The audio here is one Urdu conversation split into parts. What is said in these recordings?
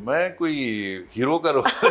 میں کوئی ہیرو کا رول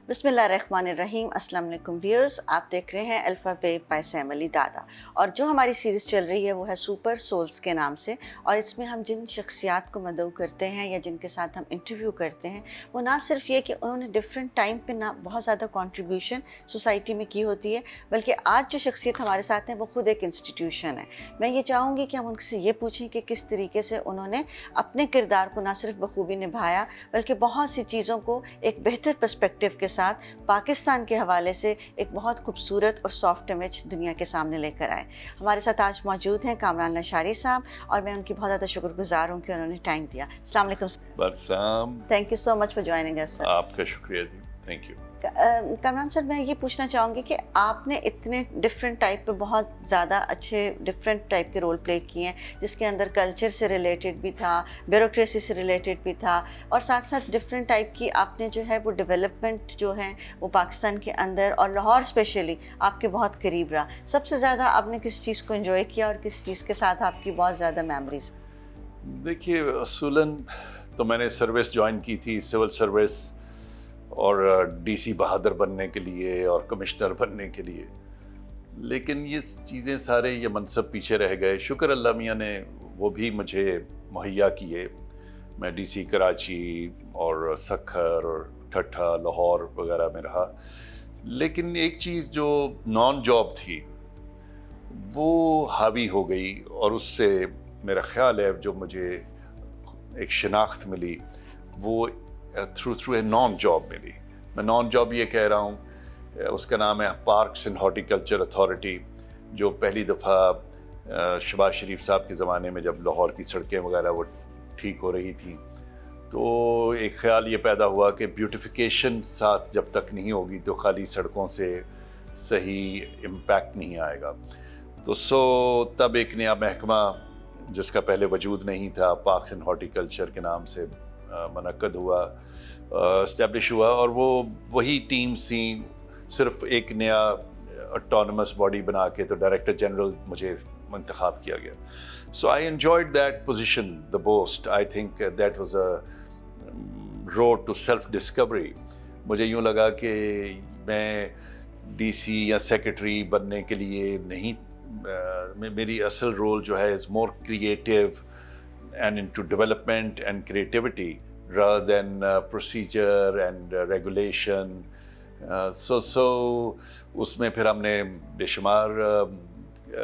بسم اللہ الرحمن الرحیم. السلام علیکم ویورز، آپ دیکھ رہے ہیں الفا ویو بائی سیم علی دادا، اور جو ہماری سیریز چل رہی ہے وہ ہے سپر سولز کے نام سے. اور اس میں ہم جن شخصیات کو مدعو کرتے ہیں یا جن کے ساتھ ہم انٹرویو کرتے ہیں، وہ نہ صرف یہ کہ انہوں نے ڈفرینٹ ٹائم پہ نہ بہت زیادہ کنٹریبیوشن سوسائٹی میں کی ہوتی ہے، بلکہ آج جو شخصیت ہمارے ساتھ ہیں وہ خود ایک انسٹیٹیوشن ہے. میں یہ چاہوں گی کہ ہم ان سے یہ پوچھیں کہ کس طریقے سے انہوں نے اپنے کردار کو نہ صرف بخوبی نبھایا، بلکہ بہت سی چیزوں کو ایک بہتر پرسپیکٹیو کے ساتھ پاکستان کے حوالے سے ایک بہت خوبصورت اور سافٹ امیج دنیا کے سامنے لے کر آئے. ہمارے ساتھ آج موجود ہیں کامران لاشاری صاحب، اور میں ان کی بہت زیادہ شکر گزار ہوں کہ انہوں نے ٹائم دیا. السلام علیکم. برسام. Thank you so much for joining us sir. آپ کا شکریہ جی، تھینک یو. کامران سر، میں یہ پوچھنا چاہوں گی کہ آپ نے اتنے ڈفرینٹ ٹائپ پہ بہت زیادہ اچھے ڈفرینٹ ٹائپ کے رول پلے کیے ہیں، جس کے اندر کلچر سے ریلیٹڈ بھی تھا، بیوروکریسی سے ریلیٹڈ بھی تھا، اور ساتھ ساتھ ڈفرینٹ ٹائپ کی آپ نے جو ہے وہ ڈیولپمنٹ جو ہے وہ پاکستان کے اندر اور لاہور اسپیشلی آپ کے بہت قریب رہا. سب سے زیادہ آپ نے کس چیز کو انجوائے کیا اور کس چیز کے ساتھ آپ کی بہت زیادہ میموریز؟ دیکھیے، اصولاً تو میں نے سروس جوائن کی تھی، سول سروس، اور ڈی سی بہادر بننے کے لیے اور کمشنر بننے کے لیے، لیکن یہ چیزیں سارے یہ منصب پیچھے رہ گئے. شکر اللہ میاں نے وہ بھی مجھے مہیا کیے. میں ڈی سی کراچی اور سکھر اور ٹھٹھا لاہور وغیرہ میں رہا، لیکن ایک چیز جو نان جاب تھی وہ حاوی ہو گئی، اور اس سے میرا خیال ہے جو مجھے ایک شناخت ملی وہ تھرو اے نان جاب ملی. میں نان جاب یہ کہہ رہا ہوں، اس کا نام ہے پارکس اینڈ ہارٹیکلچر اتھارٹی، جو پہلی دفعہ شہباز شریف صاحب کے زمانے میں جب لاہور کی سڑکیں وغیرہ وہ ٹھیک ہو رہی تھیں، تو ایک خیال یہ پیدا ہوا کہ بیوٹیفیکیشن ساتھ جب تک نہیں ہوگی تو خالی سڑکوں سے صحیح امپیکٹ نہیں آئے گا. تو تب ایک نیا محکمہ جس کا پہلے وجود نہیں تھا، پارکس اینڈ ہارٹیکلچر کے نام سے منعقد ہوا، اسٹیبلش ہوا، اور وہی ٹیمز تھیں. صرف ایک نیا اٹانومس باڈی بنا کے تو ڈائریکٹر جنرل مجھے انتخاب کیا گیا. So I enjoyed that position the most. I think that was a road to self-discovery. مجھے یوں لگا کہ میں ڈی سی یا سیکرٹری بننے کے لیے نہیں، میری اصل رول جو ہے is more creative and into development and creativity rather than procedure and regulation. So اس میں پھر ہم نے بے شمار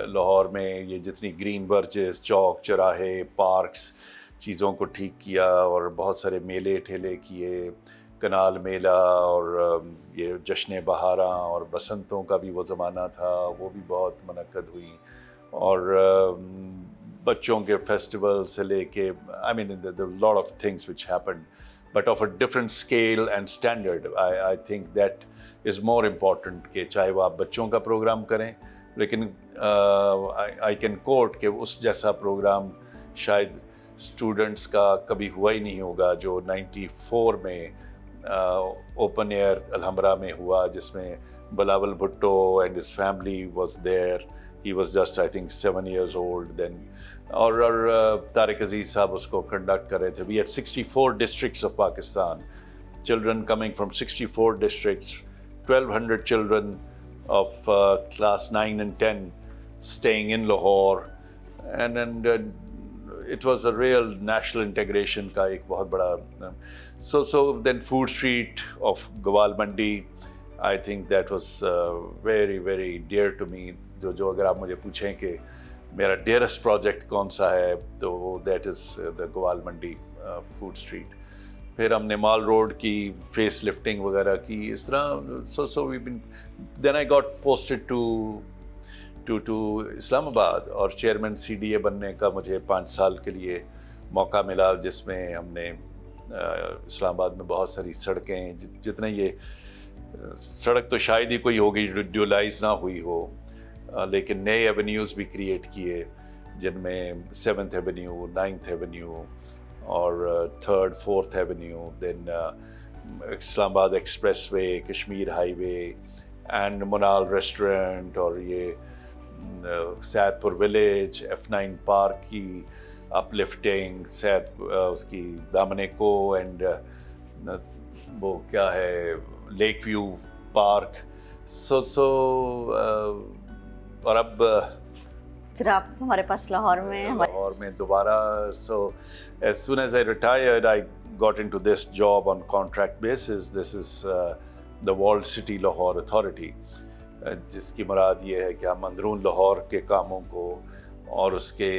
لاہور میں یہ جتنی گرین برجز، چوک چوراہے، پارکس، چیزوں کو ٹھیک کیا، اور بہت سارے میلے ٹھیلے کیے. کنال میلہ اور یہ جشن بہاراں اور بسنتوں کا بھی وہ زمانہ تھا، وہ بھی بہت منعقد ہوئی. اور بچوں کے فیسٹیول سے لے کے I mean there are a lot of things which happened, but of a different scale and standard. I think that is more important کہ چاہے وہ آپ بچوں کا پروگرام کریں، لیکن I can quote کہ اس جیسا پروگرام شاید اسٹوڈنٹس کا کبھی ہوا ہی نہیں ہوگا جو 94 میں اوپن ایئر الحمرا میں ہوا، جس میں Bilawal Bhutto and his family was there. He was just I think 7 years old then. اور طارق عزیز صاحب اس کو کنڈکٹ کر رہے تھے. We had 64 districts of Pakistan, children coming from 64 districts, 1200 children of class 9 and 10 staying in Lahore, and it was a real national integration کا ایک بہت بڑا. So then food street of Gowal Mandi, I think that was very very dear to me. جو اگر آپ مجھے پوچھیں کہ میرا ڈیئرسٹ پروجیکٹ کون سا ہے تو دیٹ از دا گوال منڈی فوڈ اسٹریٹ. پھر ہم نے مال روڈ کی فیس لفٹنگ وغیرہ کی، اس طرح. so we've been, then I got posted to اسلام آباد، اور چیئرمین CDA بننے کا مجھے 5 سال کے لیے موقع ملا، جس میں ہم نے اسلام آباد میں بہت ساری سڑکیں، جتنے یہ سڑک تو شاید ہی کوئی ہوگی ڈیولائز نہ ہوئی ہو، لیکن نئے ایونیوز بھی کریٹ کیے، جن میں 7th ایونیو، 9th ایونیو اور 3rd 4th ایونیو، دین اسلام آباد express way, Kashmir high way, and Monal restaurant, اور یہ سید پور ولیج، F9 پارک کی اپ لفٹنگ، اس کی دامنے کو، اینڈ وہ کیا ہے لیک ویو پارک. سو اور اب پھر آپ ہمارے پاس لاہور میں لاہور میں دوبارہ. سو as soon as I retired I got into this job on contract basis. This is the Walled City Lahore Authority, جس کی مراد یہ ہے کہ ہم اندرون لاہور کے کاموں کو اور اس کے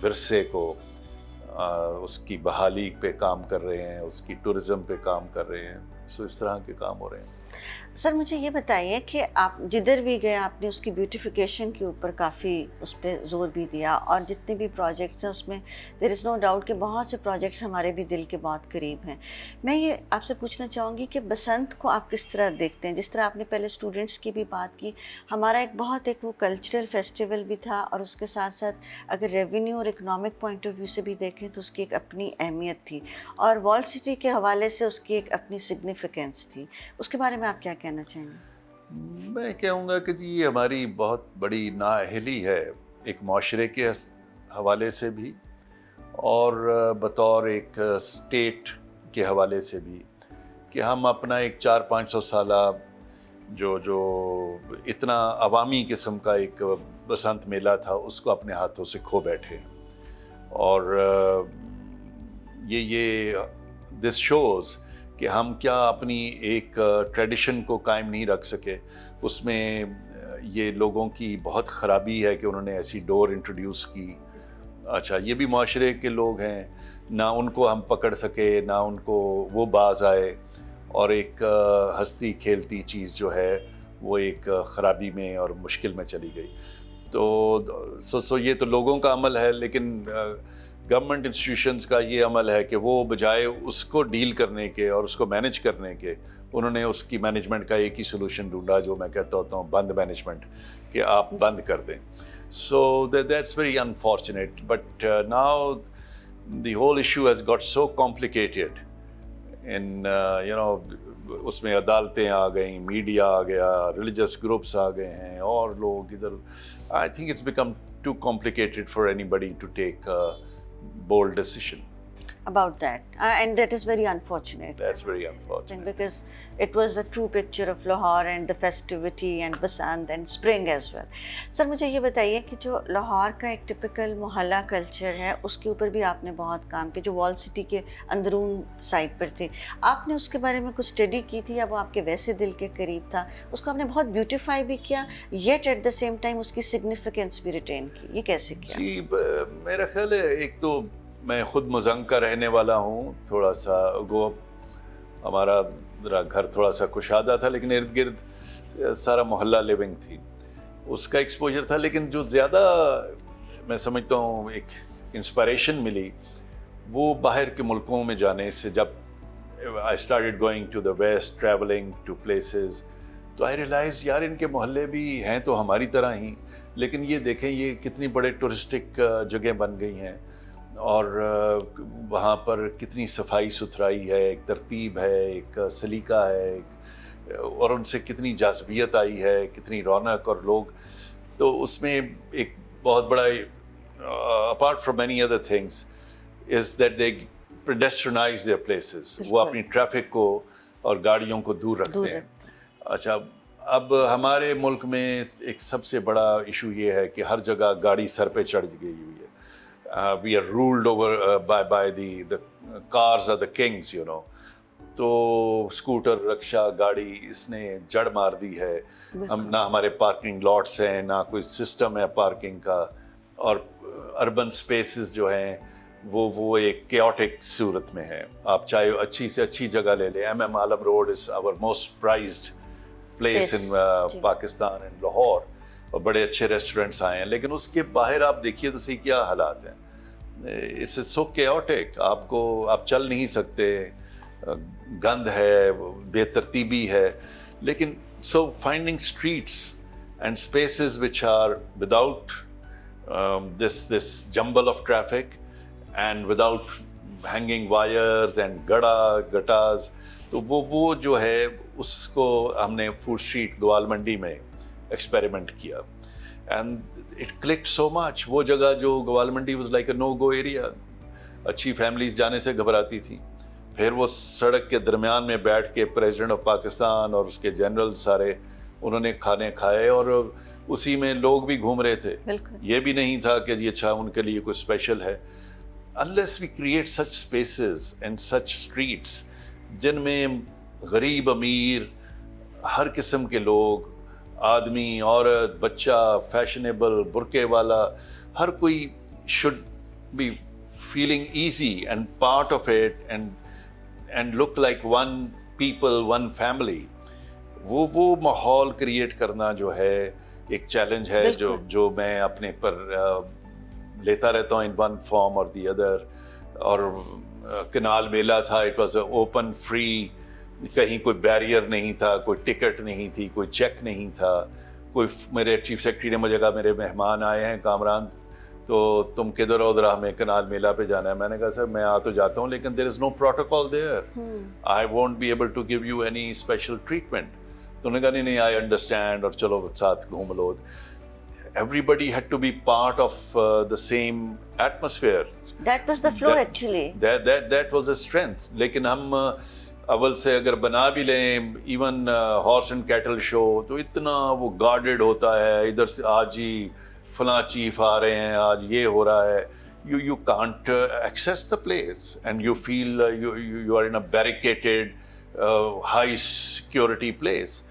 ورثے کو، اس کی بحالی پہ کام کر رہے ہیں، اس کی ٹورزم پہ کام کر رہے ہیں. سو اس طرح کے کام ہو رہے ہیں. سر مجھے یہ بتائیے کہ آپ جدھر بھی گئے آپ نے اس کی بیوٹیفیکیشن کے اوپر کافی اس پہ زور بھی دیا، اور جتنے بھی پروجیکٹس ہیں اس میں دیر از نو ڈاؤٹ کہ بہت سے پروجیکٹس ہمارے بھی دل کے بہت قریب ہیں. میں یہ آپ سے پوچھنا چاہوں گی کہ بسنت کو آپ کس طرح دیکھتے ہیں؟ جس طرح آپ نے پہلے اسٹوڈنٹس کی بھی بات کی، ہمارا ایک وہ کلچرل فیسٹیول بھی تھا، اور اس کے ساتھ ساتھ اگر ریونیو اور اکنامک پوائنٹ آف ویو سے بھی دیکھیں تو اس کی ایک اپنی اہمیت تھی، اور وال سٹی کے حوالے سے اس کی ایک اپنی سگنیفیکینس تھی. اس کے بارے میں آپ کیا کہنا چاہیں گے؟ میں کہوں گا کہ جی یہ ہماری بہت بڑی نااہلی ہے، ایک معاشرے کے حوالے سے بھی اور بطور ایک اسٹیٹ کے حوالے سے بھی، کہ ہم اپنا ایک 400-500 سالہ جو اتنا عوامی قسم کا ایک بسنت میلہ تھا اس کو اپنے ہاتھوں سے کھو بیٹھے ہیں. اور یہ دس شوز کہ ہم کیا اپنی ایک ٹریڈیشن کو قائم نہیں رکھ سکے. اس میں یہ لوگوں کی بہت خرابی ہے کہ انہوں نے ایسی ڈور انٹروڈیوس کی. اچھا یہ بھی معاشرے کے لوگ ہیں، نہ ان کو ہم پکڑ سکے، نہ ان کو وہ باز آئے، اور ایک ہستی کھیلتی چیز جو ہے وہ ایک خرابی میں اور مشکل میں چلی گئی. تو یہ تو لوگوں کا عمل ہے، لیکن گورنمنٹ انسٹیٹیوشنز کا یہ عمل ہے کہ وہ بجائے اس کو ڈیل کرنے کے اور اس کو مینیج کرنے کے، انہوں نے اس کی مینجمنٹ کا ایک ہی سلوشن ڈھونڈا جو میں کہتا ہوتا ہوں بند مینجمنٹ، کہ آپ بند کر دیں. So that's very unfortunate, but now the whole issue has got so complicated in اس میں عدالتیں آ گئیں، میڈیا آ گیا، ریلیجس گروپس آ گئے ہیں، اور لوگ ادھر. I think it's become too complicated for anybody to take a bold decision about that, and that is very unfortunate. That's very unfortunate because it was a true picture of Lahore and the festivity and Basant and spring as well. سر مجھے یہ بتائیے کہ جو لاہور کا ایک ٹپیکل محلہ کلچر ہے اس کے اوپر بھی آپ نے بہت کام کیا، جو وال سٹی کے اندرون سائڈ پر تھے. آپ نے اس کے بارے میں کچھ اسٹڈی کی تھی، یا وہ آپ کے ویسے دل کے قریب تھا؟ اس کو آپ نے بہت بیوٹیفائی بھی کیا، yet at the same time اس کی سگنیفیکینس بھی ریٹین کی. یہ کیسے کیا؟ جی میرا خیال ہے ایک تو میں خود مزنگ کا رہنے والا ہوں، تھوڑا سا گو ہمارا گھر تھوڑا سا کشادہ تھا، لیکن ارد گرد سارا محلہ لیونگ تھی، اس کا ایکسپوجر تھا. لیکن جو زیادہ میں سمجھتا ہوں ایک انسپائریشن ملی وہ باہر کے ملکوں میں جانے سے. جب I started going to the west, traveling to places, تو I realized یار ان کے محلے بھی ہیں تو ہماری طرح ہی، لیکن یہ دیکھیں یہ کتنی بڑے ٹورسٹک جگہ بن گئی ہیں، اور وہاں پر کتنی صفائی ستھرائی ہے، ایک ترتیب ہے، ایک سلیقہ ہے، اور ان سے کتنی جاذبیت آئی ہے، کتنی رونق. اور لوگ تو اس میں ایک بہت بڑا apart from many other things is that they pedestrianise their places. وہ اپنی ٹریفک کو اور گاڑیوں کو دور رکھتے ہیں. اچھا اب ہمارے ملک میں ایک سب سے بڑا ایشو یہ ہے کہ ہر جگہ گاڑی سر پہ چڑھ گئی ہوئی ہے. We are ruled over by the cars are the kings, تو اسکوٹر، رکشہ، گاڑی اس نے جڑ مار دی ہے. ہم نہ ہمارے پارکنگ لاٹس ہیں، نہ کوئی سسٹم ہے پارکنگ کا، اور اربن سپیسز جو ہیں وہ ایک کیوٹک صورت میں ہیں. آپ چاہے اچھی سے اچھی جگہ لے لیں، M Alam road is our most prized place in Pakistan and Lahore, اور بڑے اچھے ریسٹورنٹس آئے ہیں، لیکن اس کے باہر آپ دیکھیے تو صحیح کیا حالات ہیں. اٹس سو کیوٹک، آپ چل نہیں سکتے، گند ہے، بے ترتیبی ہے. لیکن so finding streets and spaces which are without this jumble of traffic and without hanging wires and gutters, تو وہ جو ہے اس کو ہم نے فوڈ اسٹریٹ گوال منڈی میں ایکسپیریمنٹ کیا. And it clicked so much. وہ جگہ جو Gawal Mandi was like a no go area, اچھی فیملیز جانے سے گھبراتی تھی. پھر وہ سڑک کے درمیان میں بیٹھ کے پریزیڈنٹ آف پاکستان اور اس کے جنرل سارے انہوں نے کھانے کھائے اور اسی میں لوگ بھی گھوم رہے تھے. یہ بھی نہیں تھا کہ جی اچھا ان کے لیے کوئی اسپیشل ہے. unless we create such spaces and such streets جن میں غریب امیر ہر قسم کے لوگ, آدمی عورت بچہ, فیشنیبل برقعے والا, ہر کوئی should be feeling easy and part of it and look like one people, one family. وہ ماحول کریٹ کرنا جو ہے ایک چیلنج ہے جو میں اپنے پر لیتا رہتا ہوں in one form or the other. اور کنال میلہ تھا, it was open free, کہیں کوئی بیریئر نہیں تھا, کوئی ٹکٹ نہیں تھی, کوئی چیک نہیں تھا. کوئی میرے چیف سیکرٹری نے مجھے کہا میرے مہمان آئے ہیں کامران, تو تم کدھر ہو, ادھر ہمیں کنال میلہ پہ جانا ہے. میں نے کہا سر میں آ تو جاتا ہوں لیکن there is no protocol there. I won't be able to give you any special treatment. تو انہوں نے کہا نہیں I understand, اور چلو ساتھ گھوم لو. Everybody had to be part of the same atmosphere. That was the flow actually. That was the strength. لیکن ہم اول سے اگر بنا بھی لیں ایون ہارس اینڈ کیٹل شو تو اتنا وہ گارڈڈ ہوتا ہے, ادھر سے آج ہی فلاں چیف آ رہے ہیں, آج یہ ہو رہا ہے. You can't access the place and you feel you are in a barricaded high security place.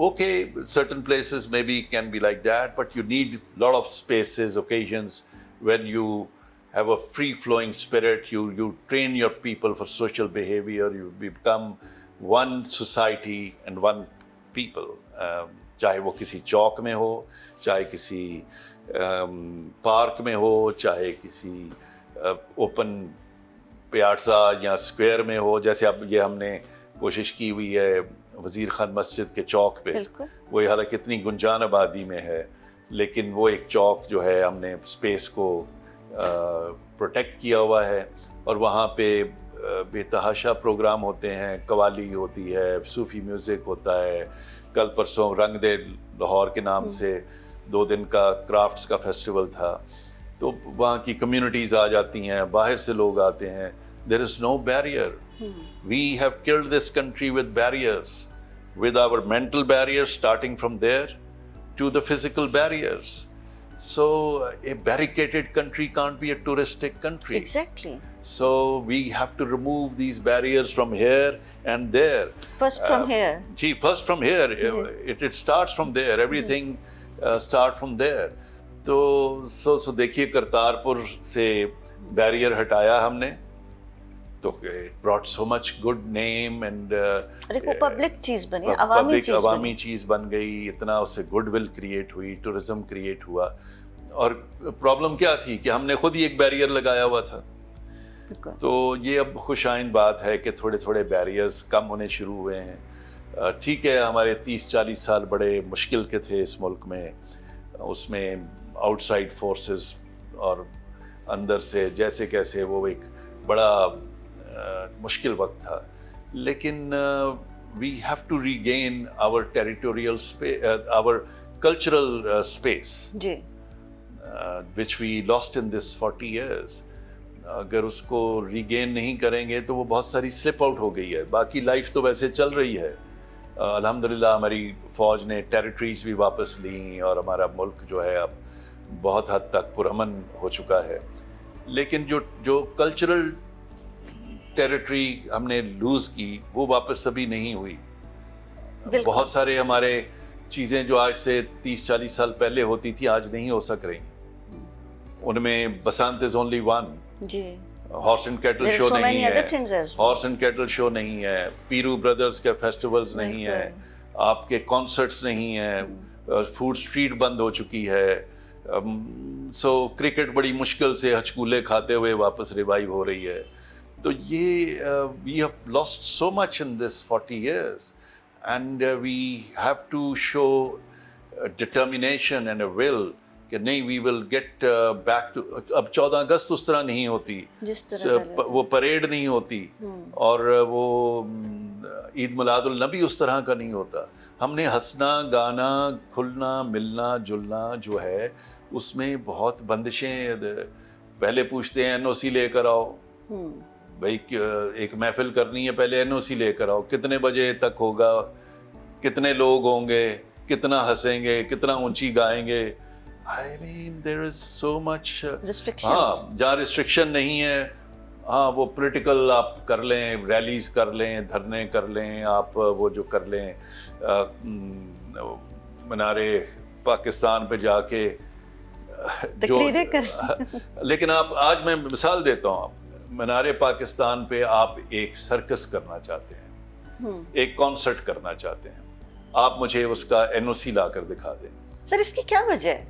Okay, certain places maybe can be like that, but you need a lot of spaces, occasions when you have a free flowing spirit. You train your people for social behavior. You become one society and one people. چاہے وہ کسی چوک میں ہو, چاہے کسی پارک میں ہو, چاہے کسی اوپن پیازا یا اسکوائر میں ہو. جیسے اب یہ ہم نے کوشش کی ہوئی ہے وزیر خان مسجد کے چوک پہ, وہ حالانکہ اتنی گنجان آبادی میں ہے لیکن وہ ایک چوک جو ہے ہم نے اسپیس کو پروٹیکٹ کیا ہوا ہے, اور وہاں پہ بے تحاشا پروگرام ہوتے ہیں. قوالی ہوتی ہے, صوفی میوزک ہوتا ہے. کل پرسوں رنگ دے لاہور کے نام سے 2 دن کا کرافٹس کا فیسٹیول تھا, تو وہاں کی کمیونٹیز آ جاتی ہیں, باہر سے لوگ آتے ہیں. There is no barrier. We have killed this country with barriers, with our mental barriers starting from there to the physical barriers. So a barricaded country can't be a touristic country. Exactly. So we have to remove these barriers from here and there. First from here. See, first from here. It starts from there. Everything start from there. So دیکھیے کرتارپور سے بیریئر ہٹایا ہم نے, تو it brought so much good name and ایک وہ پبلک چیز بنی, عوامی چیز بن گئی. اتنا اس سے گڈ ول کریٹ ہوئی, ٹورزم کریٹ ہوا. اور پرابلم کیا تھی کہ ہم نے خود ہی ایک بیریئر لگایا ہوا تھا. تو یہ اب خوش آئند بات ہے کہ تھوڑے تھوڑے بیریئرز کم ہونے شروع ہوئے ہیں. ٹھیک ہے ہمارے 30-40 سال بڑے مشکل کے تھے اس ملک میں, اس میں آؤٹ سائڈ فورسز اور اندر سے جیسے کیسے وہ ایک بڑا مشکل وقت تھا. لیکن we have to regain our territorial space, our cultural space, which we lost in this 40 years. اگر اس کو ریگین نہیں کریں گے تو وہ بہت ساری سلپ آؤٹ ہو گئی ہے. باقی لائف تو ویسے چل رہی ہے. الحمدللہ ہماری فوج نے ٹیریٹریز بھی واپس لیں اور ہمارا ملک جو ہے اب بہت حد تک پرامن ہو چکا ہے. لیکن جو کلچرل ٹیریٹری ہم نے لوز کی وہ واپس ابھی نہیں ہوئی. بہت سارے ہمارے چیزیں جو آج سے 30-40 سال پہلے ہوتی تھی آج نہیں ہو سک رہی. ان میں Basant is only one. Horse and cattle show نہیں ہے, ہارس اینڈ کیٹل شو نہیں ہے, پیرو بردرز کے فیسٹیولز نہیں ہیں, آپ کے کانسرٹس نہیں ہیں, فوڈ اسٹریٹ بند ہو چکی ہے. سو کرکٹ بڑی مشکل سے ہچکولے کھاتے ہوئے واپس ریوائیو ہو رہی ہے. تو یہ we have lost so much in this 40 years and we have to show determination and a will کہ نہیں we will get back to. اب 14 اگست اس طرح نہیں ہوتی, وہ پریڈ نہیں ہوتی, اور وہ عید میلاد النبی اس طرح کا نہیں ہوتا. ہم نے ہنسنا گانا کھلنا ملنا جلنا جو ہے اس میں بہت بندشیں. پہلے پوچھتے ہیں NOC لے کر آؤ, بھائی ایک محفل کرنی ہے پہلے NOC لے کر آؤ, کتنے بجے تک ہوگا, کتنے لوگ ہوں گے, کتنا ہنسیں گے, کتنا اونچی گائیں گے. I mean there is so much ہاں جہاں ریسٹرکشن نہیں ہے, ہاں وہ پولیٹیکل آپ کر لیں, ریلیز کر لیں, دھرنے کر لیں, آپ وہ جو کر لیں منارے پاکستان پہ جا کے جو, لیکن آپ آج میں مثال دیتا ہوں, آپ منارے پاکستان پہ آپ ایک سرکس کرنا چاہتے ہیں, ایک کانسرٹ کرنا چاہتے ہیں, آپ مجھے اس کا NOC لا کر دکھا دیں. سر اس کی کیا وجہ ہے,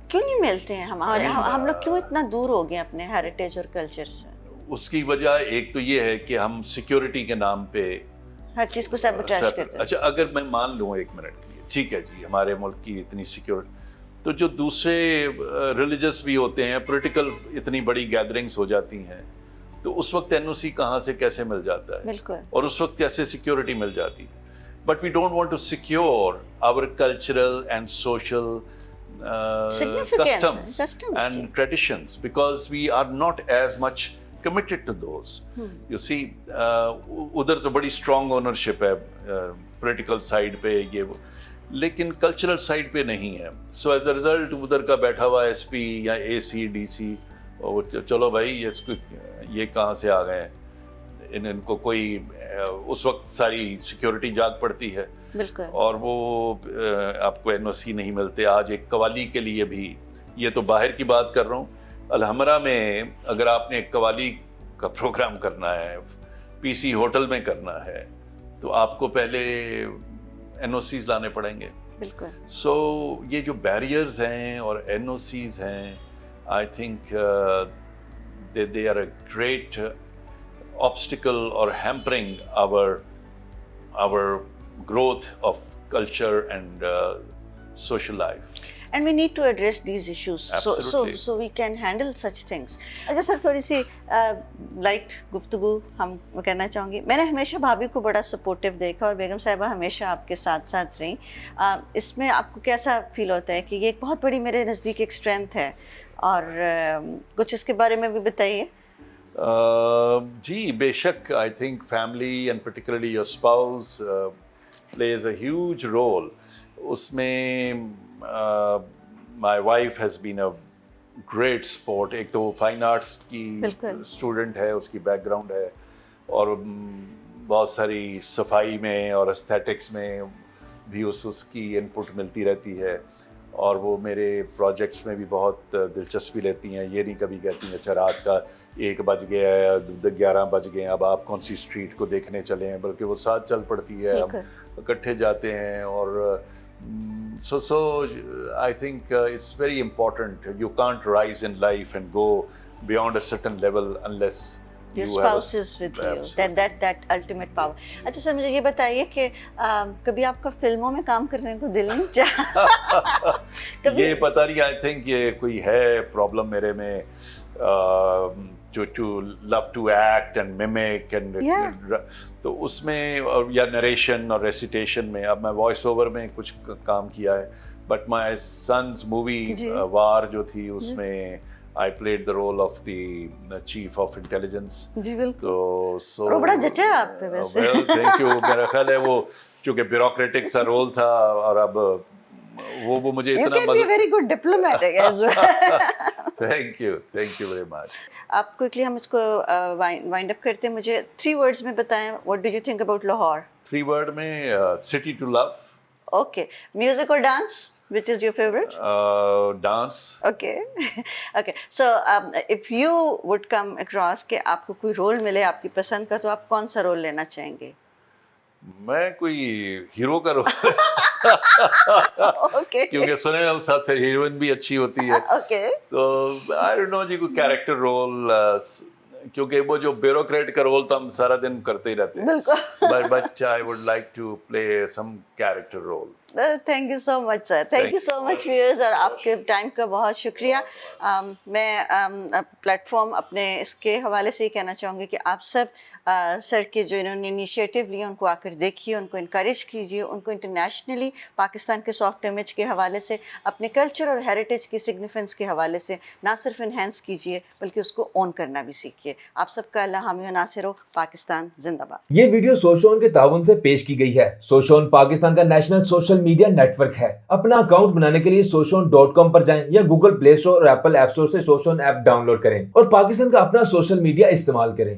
کیوں نہیں ملتے ہیں ہم لوگ, کیوں اتنا دور ہو گئے اپنے ہیریٹیج اور کلچر سے؟ اس کی وجہ ایک تو یہ ہے کہ ہم سیکیورٹی کے نام پہ ہر چیز کو سیبوٹیج کرتے ہیں. اچھا اگر میں مان لوں ایک منٹ کے لیے, ٹھیک ہے جی ہمارے ملک کی اتنی سیکیورٹی, تو جو دوسرے ریلیجس بھی ہوتے ہیں, پولیٹیکل اتنی بڑی گیدرنگز ہو جاتی ہیں, تو اس وقت NOC کہاں سے کیسے مل جاتا ہے, بالکل, اور اس وقت کیسے سیکیورٹی مل جاتی ہے. But we don't want to secure our cultural and social customs and traditions because we are not as much committed to those. You see, ادھر تو بڑی strong ownership ہے political side پہ یہ وہ, لیکن cultural side پہ نہیں ہے. So as a result ادھر کا بیٹھا ہوا SP یا AC DC, چلو بھائی یہ کہاں سے آ گئے ہیں, ان کو کوئی اس وقت ساری سیکیورٹی جاگ پڑتی ہے, اور وہ آپ کو NOC نہیں ملتے. آج ایک قوالی کے لیے بھی, یہ تو باہر کی بات کر رہا ہوں, الحمرہ میں اگر آپ نے ایک قوالی کا پروگرام کرنا ہے, PC ہوٹل میں کرنا ہے, تو آپ کو پہلے NOCs لانے پڑیں گے. بالکل. سو یہ جو بیریئرز ہیں اور NOCs ہیں, I think they are a great obstacle or hampering our growth of culture and social life. And we need to address these issues. So we can handle such things. اچھا سر, تھوڑی سی لائٹ گفتگو ہم کرنا چاہوں گی. میں نے ہمیشہ بھابھی کو بڑا سپورٹیو دیکھا, اور بیگم صاحبہ ہمیشہ آپ کے ساتھ ساتھ رہیں. اس میں آپ کو کیسا فیل ہوتا ہے کہ یہ ایک بہت بڑی میرے نزدیک ایک اسٹرینتھ ہے, اور کچھ اس کے بارے میں بھی بتائیے. جی بے شک, I think family and particularly your spouse plays a huge role. اس میں my wife has been a great sport. ایک تو فائن آرٹس کی اسٹوڈنٹ ہے, اس کی بیک گراؤنڈ ہے, اور بہت ساری صفائی میں اور استھیٹکس میں بھی اس کی انپٹ ملتی رہتی ہے, اور وہ میرے پروجیکٹس میں بھی بہت دلچسپی لیتی ہیں. یہ نہیں کبھی کہتی ہیں اچھا رات کا 1 بج گیا ہے, 11 بج گئے ہیں, اب آپ کون سی اسٹریٹ کو دیکھنے چلے ہیں, بلکہ وہ ساتھ چل پڑتی ہے, ہم اکٹھے جاتے ہیں. اور so I think it's very important. You can't rise in life and go beyond a certain level unless your spouse is with you. That ultimate power. اچھا سر, مجھے یہ بتائیے کہ کبھی آپ کا فلموں میں کام کرنے کو دل نہیں چاہا؟ یہ پتہ نہیں, آئی تھنک یہ کوئی ہے پرابلم میرے میں, to love to act and mimic and تو اس میں, یا نریشن اور ریسیٹیشن میں. اب میں وائس اوور میں کچھ کام کیا ہے, بٹ مائی سنز مووی وار جو تھی, اس میں I played the role of the chief of intelligence. جی بالکل. تو بڑا جچا ہے آپ پہ ویسے. Thank you. میرا خیال ہے وہ چونکہ بیوروکریٹک سا رول تھا, اور اب وہ مجھے اتنا You can be very good diplomatic as well. Thank you very much. آپ کوئکلی ہم اس کو وائنڈ اپ کرتے ہیں. مجھے 3 words میں بتائیں, what did you think about Lahore? 3 word میں city to love. Okay. Music or dance? Which is your favorite? Dance. Okay. So if you would come across کہ آپ کو کوئی رول ملے آپ کی پسند کا, تو آپ کون سا رول لینا چاہیں گے؟ میں کوئی ہیرو کا رول, کیونکہ سنے ہم ساتھ پھر ہیروئن بھی اچھی ہوتی ہے, تو آئی ڈونٹ نو جی کوئی کیریکٹر رول, کیونکہ وہ جو بیوروکریٹ کا رول تو ہم سارا دن کرتے ہی رہتے ہیں, but I would like to play some character role. Thank you so much sir, thank you so much viewers, اور آپ کے ٹائم کا بہت شکریہ. میں پلیٹ فارم اپنے اس کے حوالے سے یہ کہنا چاہوں گی کہ آپ سب سر کے جو انہوں نے انیشیٹو لیا ان کو آ کر دیکھیے, ان کو انکریج کیجیے, ان کو انٹرنیشنلی پاکستان کے سافٹ امیج کے حوالے سے, اپنے کلچر اور ہیریٹیج کی سگنیفینس کے حوالے سے نہ صرف انہینس کیجیے بلکہ اس کو اون کرنا بھی سیکھیے. آپ سب کا اللہ حامی و ناصر ہو. پاکستان زندہ باد. یہ ویڈیو سوشون کے تعاون سے پیش کی گئی ہے. سوشون پاکستان کا national social media network ہے. اپنا اکاؤنٹ بنانے کے لیے soshon.com پر جائیں یا گوگل پلے اسٹور اور ایپل ایپ اسٹور سے سوشون ایپ ڈاؤن لوڈ کریں اور پاکستان کا اپنا سوشل میڈیا استعمال کریں.